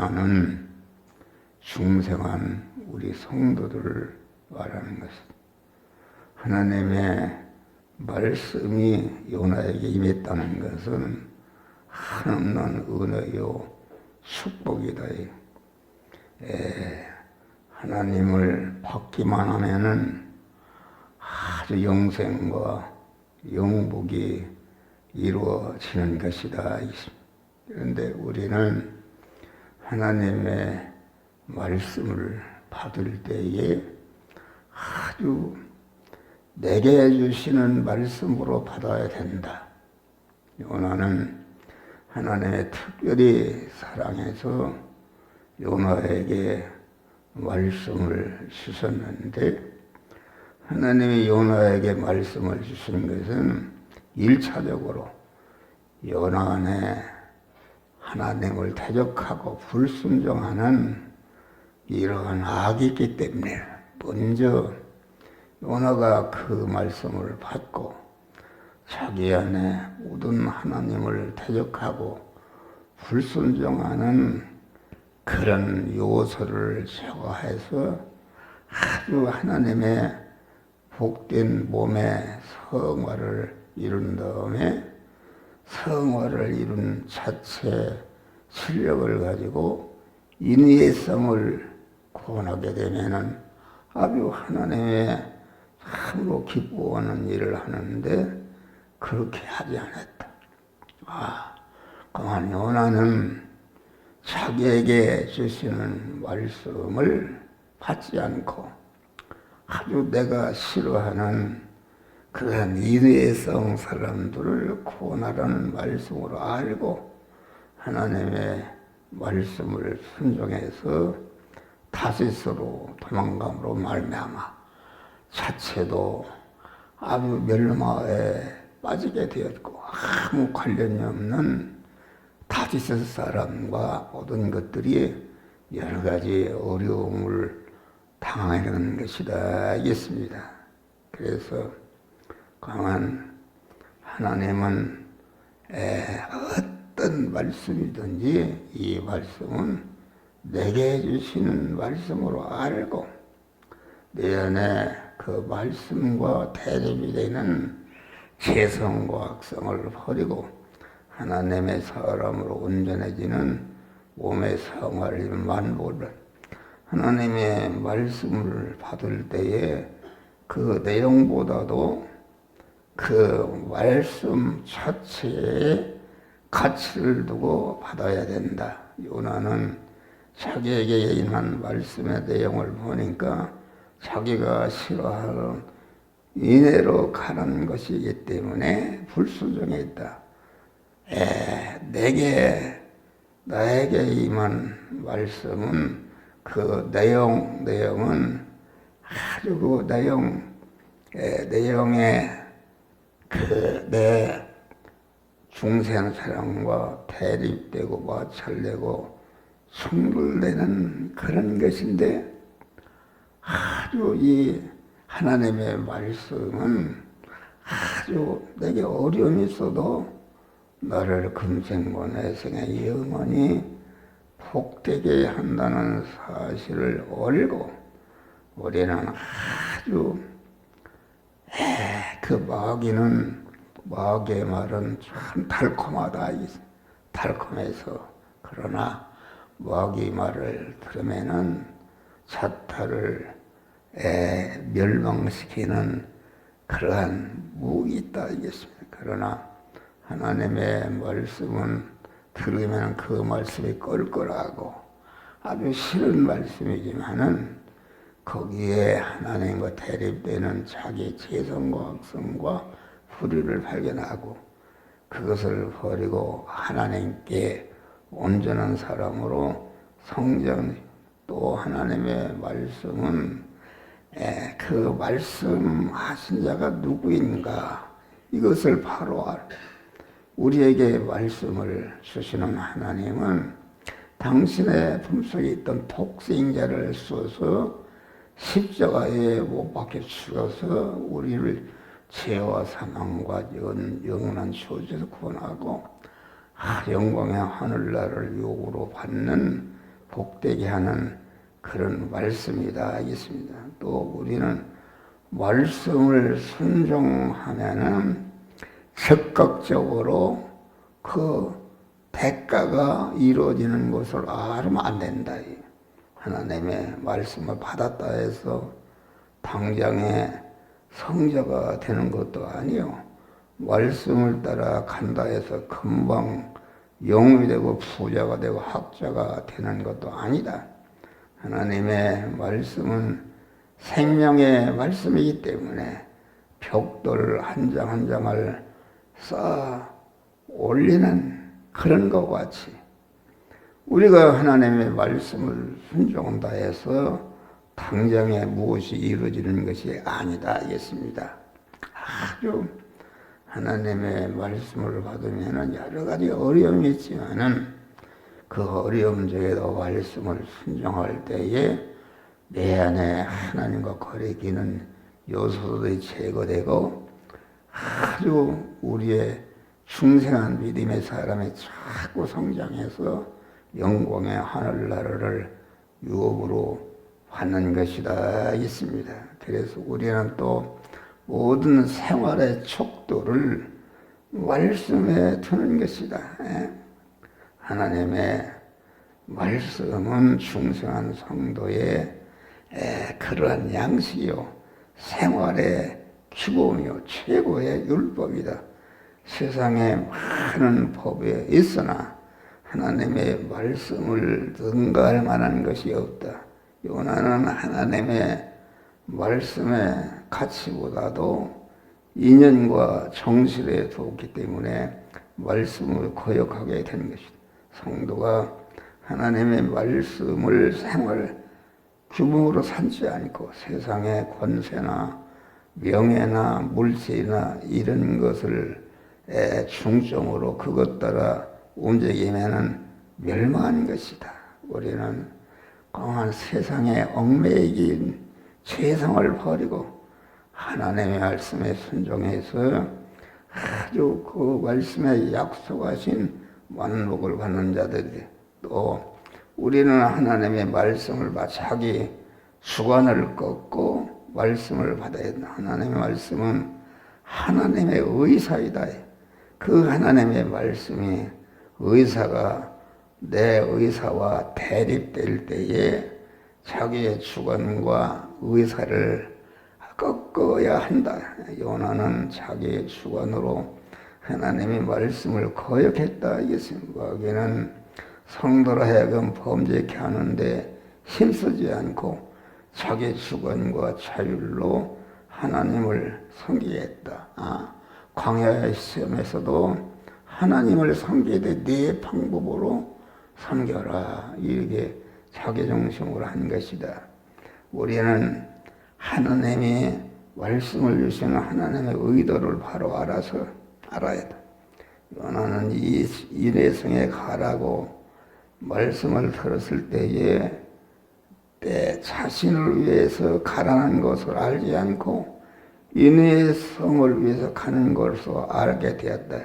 요나는 중생한 우리 성도들을 말하는 것입니다. 하나님의 말씀이 요나에게 임했다는 것은 한없는 은혜요 축복이다. 하나님을 받기만 하면은 아주 영생과 영복이 이루어지는 것이다. 그런데 우리는 하나님의 말씀을 받을 때에 아주 내게 주시는 말씀으로 받아야 된다. 요나는 하나님의 특별히 사랑해서 요나에게 말씀을 주셨는데, 하나님이 요나에게 말씀을 주신 것은 1차적으로 요나 안에 하나님을 대적하고 불순종하는 이러한 악이 있기 때문에 먼저 요나가 그 말씀을 받고 자기 안에 모든 하나님을 대적하고 불순종하는 그런 요소를 제거해서 아주 하나님의 복된 몸의 성화를 이룬 다음에 성화를 이룬 자체 실력을 가지고 인의성을 구원하게 되면은 아주 하나님의 참으로 기뻐하는 일을 하는데 그렇게 하지 않았다. 그만 요나는 자기에게 주시는 말씀을 받지 않고 아주 내가 싫어하는 그런 인외성 사람들을 구원하라는 말씀으로 알고 하나님의 말씀을 순종해서 다시스로 도망감으로 말미암아 자체도 아주 멸망에 빠지게 되었고 아무 관련이 없는 다시스 사람과 모든 것들이 여러 가지 어려움을 당하는 것이다 하겠습니다. 그래서 강한 하나님은 어떤 말씀이든지 이 말씀은 내게 주시는 말씀으로 알고 내 안에 그 말씀과 대립이 되는 죄성과 악성을 버리고 하나님의 사람으로 온전해지는 몸의 성화를 만보를 하나님의 말씀을 받을 때에 그 내용보다도 그 말씀 자체에 가치를 두고 받아야 된다. 요나는 자기에게 임한 말씀의 내용을 보니까 자기가 싫어하는 인애로 가는 것이기 때문에 불순종했다. 나에게 임한 말씀은 그 내용은 아주 그 내용에 그 내 중생 사람과 대립되고 마찰되고 충돌되는 그런 것인데 아주 이 하나님의 말씀은 아주 내게 어려움이 있어도 나를 금생과 내생에 영원히 복되게 한다는 사실을 알고 우리는 아주 그 마귀의 말은 참 달콤하다. 달콤해서 그러나 마귀 말을 들으면은 자타를 멸망시키는 그러한 무기 있다 이겠습니다. 그러나 하나님의 말씀은 들으면 그 말씀이 껄껄하고 아주 싫은 말씀이지만은 거기에 하나님과 대립되는 자기 죄성과 악성과 불의를 발견하고 그것을 버리고 하나님께 온전한 사람으로 성장. 또 하나님의 말씀은 그 말씀하신 자가 누구인가 이것을 바로 우리에게 말씀을 주시는 하나님은 당신의 품속에 있던 독생자를 쏘서 십자가에 못 박혀 죽어서 우리를 죄와 사망과 영원한 저주에서 구원하고 영광의 하늘나라를 요구로 받는 복되게 하는 그런 말씀이다 하겠습니다. 또 우리는 말씀을 순종하면은 적극적으로 그 대가가 이루어지는 것을 알면 안 된다. 하나님의 말씀을 받았다 해서 당장에 성자가 되는 것도 아니요. 말씀을 따라 간다 해서 금방 영웅이 되고 부자가 되고 학자가 되는 것도 아니다. 하나님의 말씀은 생명의 말씀이기 때문에 벽돌 한 장 한 장을 쌓아 올리는 그런 것과 같이 우리가 하나님의 말씀을 순종한다 해서 당장에 무엇이 이루어지는 것이 아니다 하겠습니다. 아주 하나님의 말씀을 받으면 여러 가지 어려움이 있지만은 그 어려움 중에도 말씀을 순종할 때에 내 안에 하나님과 거리기는 요소들이 제거되고 아주 우리의 중생한 믿음의 사람이 자꾸 성장해서 영광의 하늘나라를 유업으로 받는 것이다 있습니다. 그래서 우리는 또 모든 생활의 척도를 말씀에 두는 것이다. 하나님의 말씀은 중생한 성도의 그러한 양식이요 생활의 기본이요 최고의 율법이다. 세상에 많은 법이 있으나 하나님의 말씀을 능가할 만한 것이 없다. 요나는 하나님의 말씀의 가치보다도 인연과 정실에 두었기 때문에 말씀을 거역하게 된 것이다. 성도가 하나님의 말씀을 생활 규모로 삼지 않고 세상의 권세나 명예나 물질이나 이런 것을 중점으로 그것 따라 움직이면은 멸망하는 것이다. 우리는 강한 세상에 얽매이긴 죄성을 버리고 하나님의 말씀에 순종해서 아주 그 말씀에 약속하신 만복을 받는 자들이 또 우리는 하나님의 말씀을 자기 주관을 꺾고 말씀을 받아야 된다. 하나님의 말씀은 하나님의 의사이다. 그 하나님의 말씀이 의사가 내 의사와 대립될 때에 자기의 주관과 의사를 꺾어야 한다. 요나는 자기의 주관으로 하나님의 말씀을 거역했다. 거기는 성도로 하여금 범죄케 하는데 힘쓰지 않고 자기 주관과 자율로 하나님을 섬기게 했다. 광야의 시험에서도 하나님을 섬기되 네 방법으로 섬겨라. 이렇게 자기중심으로 한 것이다. 우리는 하나님이 말씀을 주시는 하나님의 의도를 바로 알아서 알아야 돼. 요나는 이 인해성에 가라고 말씀을 들었을 때에 내 자신을 위해서 가라는 것을 알지 않고 인해성을 위해서 가는 것을 알게 되었다.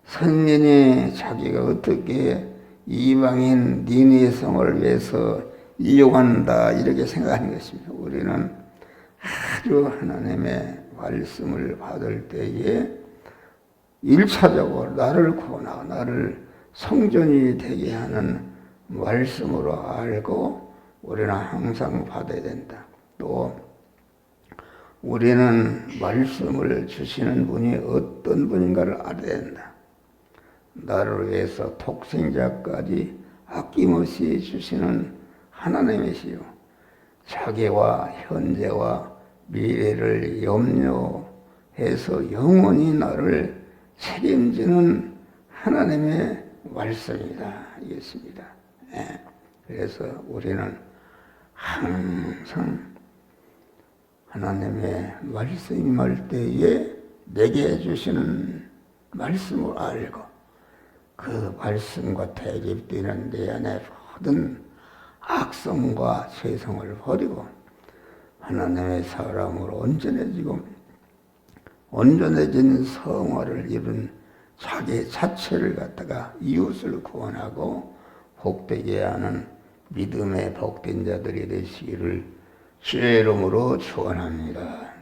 선인이 자기가 어떻게 이방인 니느웨성을 위해서 이용한다 이렇게 생각하는 것입니다. 우리는 아주 하나님의 말씀을 받을 때에 1차적으로 나를 구원하고 나를 성전이 되게 하는 말씀으로 알고 우리는 항상 받아야 된다. 또 우리는 말씀을 주시는 분이 어떤 분인가를 알아야 된다. 나를 위해서 독생자까지 아낌없이 주시는 하나님이시요. 자기와 현재와 미래를 염려해서 영원히 나를 책임지는 하나님의 말씀이다. 이겠습니다. 그래서 우리는 항상 하나님의 말씀이 말 때에 내게 주시는 말씀을 알고 그 말씀과 대립되는 내 안에 모든 악성과 죄성을 버리고 하나님의 사람으로 온전해진 성화를 이룬 자기 자체를 갖다가 이웃을 구원하고 복되게 하는 믿음의 복된 자들이 되시기를 주의 이름으로 축원합니다.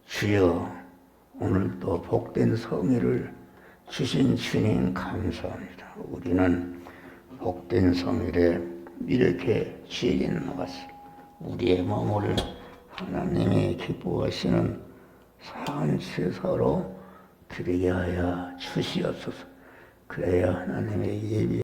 주여, 오늘도 복된 성의를 주신 주님 감사합니다. 우리는 복된 성일에 이렇게 지혜는 나갔어. 우리의 몸을 하나님이 기뻐하시는 산제사로 드리게 하여 주시옵소서. 그래야 하나님의 예비